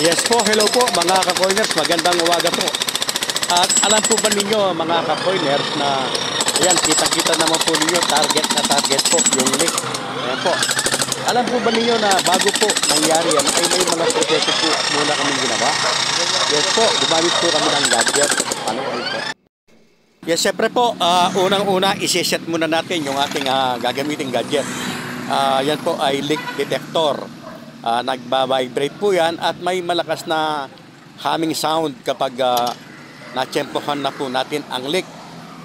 Yes po, hello po mga ka-coiners, magandang umaga po. At alam po ba ninyo mga ka-coiners na ayan, kita-kita naman po ninyo, target na target po yung leak. Ayan po. Alam po ba ninyo na bago po nangyari yan ay may mga proseso po muna kami ginawa? Yes po, gumamit po kami ng gadget. Ano po ito? Yes, syempre po, unang-una isi-set muna natin yung ating gagamiting gadget. Yan po ay leak detector. Nagba-vibrate po yan at may malakas na humming sound kapag natsempohan na po natin ang leak.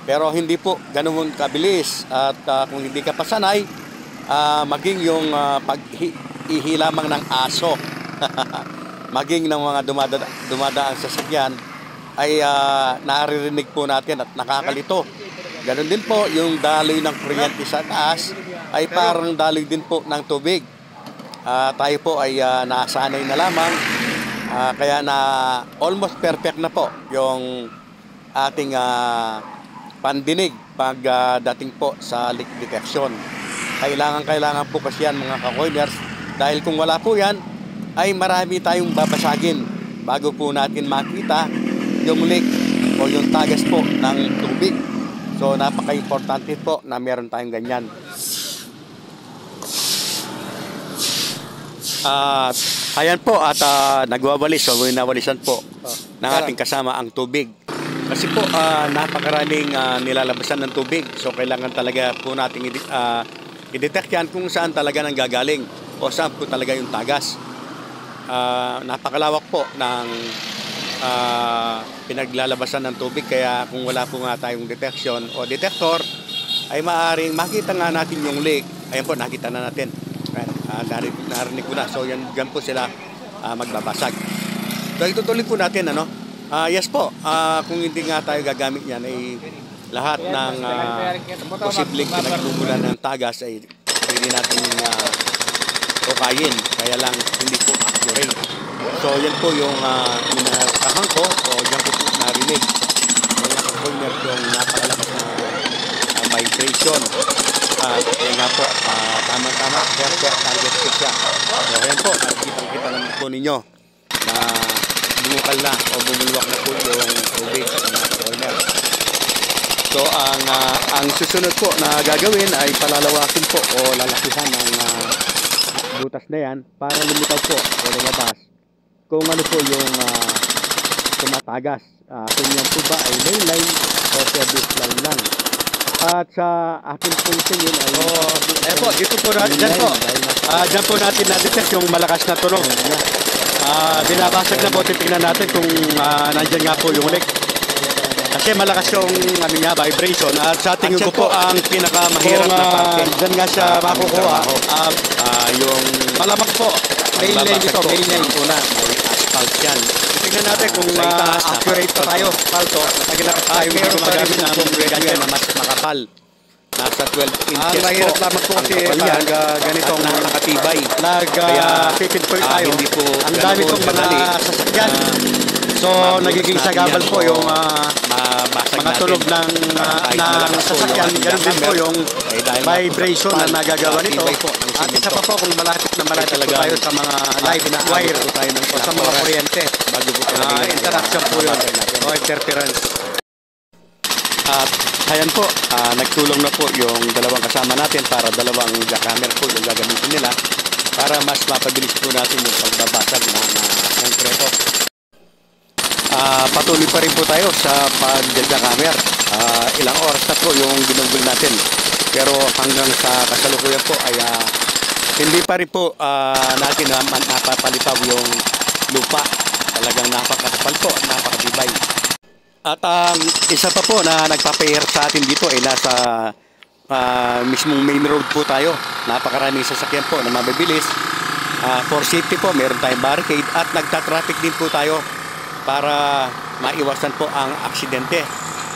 Pero hindi po ganoon kabilis at kung hindi ka pasanay, maging yung pag-ihi lamang ng aso, maging ng mga dumadaan sa sasakyan ay naririnig po natin at nakakalito. Ganon din po yung daloy ng kuryente sa taas ay parang daloy din po ng tubig. Tayo po ay nasanay na lamang, kaya na almost perfect na po yung ating pandinig pagdating po sa leak detection. Kailangan po kasi yan mga ka-coiners, dahil kung wala po yan ay marami tayong babasagin bago po natin makita yung leak o yung tagas po ng tubig. So napaka-importante po na meron tayong ganyan. Ayan po at nagwawalis o winawalisan po ng ating kasama ang tubig. Kasi po napakaraming nilalabasan ng tubig. So kailangan talaga po nating i-detect yan kung saan talaga nang gagaling o saan po talaga yung tagas. Napakalawak po ng pinaglalabasan ng tubig, kaya kung wala po nga tayong detection o detector ay maaaring makita nga natin yung leak. Ayan po, nakita na natin. Narinig ko na. So yan po sila magbabasag. So itutuloy po natin yes po, kung hindi nga tayo gagamit yan ay lahat ng posibleng pinagmumulan ng tagas ay hindi natin tukayin, kaya lang hindi po accurate. So yan po yung inakahan ko o yan po narinig. So yan po yung napakalakas na vibration. Kaya nga po, tama-tama, perfect target po siya. So ayan po, nakikita naman po ninyo na bumukal na o bumulwak na po yung tubig sa mga corner. So ang susunod po na gagawin ay palalawakin po o lalakihan ng butas na yan para lumitaw po o lumabas kung ano po yung tumatagas. Kung yan po ba ay main line o service line lang. At sa akin pong tingin ay dito po natin dyan po natin na-detect yung malakas na tunog. Binabasag na po, titignan natin kung nandyan nga po yung leak. Kasi malakas yung vibration at sa tingin ko po ang pinakamahirap na parte. Dyan nga siya makukuha. Yung malamang po, main line dito, main line po na. May asphalt yan. Tingnan natin kung accurate pa tayo. Asphalt tayo gumagamit ng ganyan na mas makapal. Nasa 12 inches po. Mahirap lamang po kasi pag ganitong nakatibay. Nag-pinpoint tayo. Ang dami itong mga sasakyan. So nagiging sagabal po yung mga tunog ng sasakyan. Ganun din po yung vibration na nagagawa nito. At isa pa po kung malapit na malapit po tayo sa mga live na wire o sa mga kuryente. Interaction po yun o interference. At ayan po, nagtulong na po yung dalawang kasama natin para dalawang jackhammer po yung gagamitin nila para mas mapabilis po natin yung pagbabasag ng konkreto. Patuloy pa rin po tayo sa pag-jackhammer. Ilang oras na po yung ginugol natin. Pero hanggang sa kasalukuyan po ay hindi pa rin po natin napapalitaw yung lupa. Talagang napakasapal po, napakatibay. At isa pa po na nagpapahirap sa atin dito ay nasa mismong main road po tayo. Napakaraming sasakyan po na mabibilis. For safety po, meron tayong barricade at nagta-traffic din po tayo para maiwasan po ang aksidente.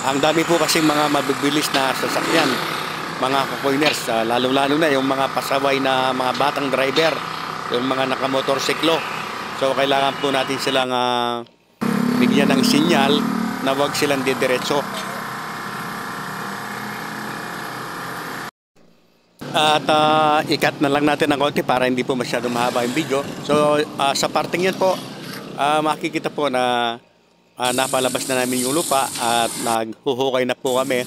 Ang dami po kasi mga mabibilis na sasakyan, mga ka-coiners, lalo-lalo na yung mga pasaway na mga batang driver, yung mga nakamotorsiklo. So kailangan po natin silang bigyan ng sinyal na wag silang didiretso. At ikat na lang natin ng konti para hindi po masyadong mahaba yung video. So sa parting yan po, makikita po na napalabas na namin yung lupa at naghuhukay na po kami.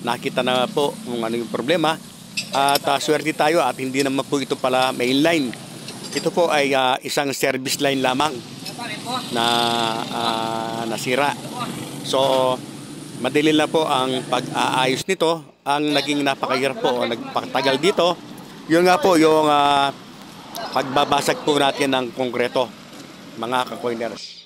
Nakita na po kung ano yung problema at swerte tayo at hindi naman po ito pala main line. Ito po ay isang service line lamang na nasira. So madali na po ang pag-aayos nito. Ang naging napakahirap po o nagpatagal dito, yun nga po yung pagbabasag po natin ng konkreto, mga ka-coiners.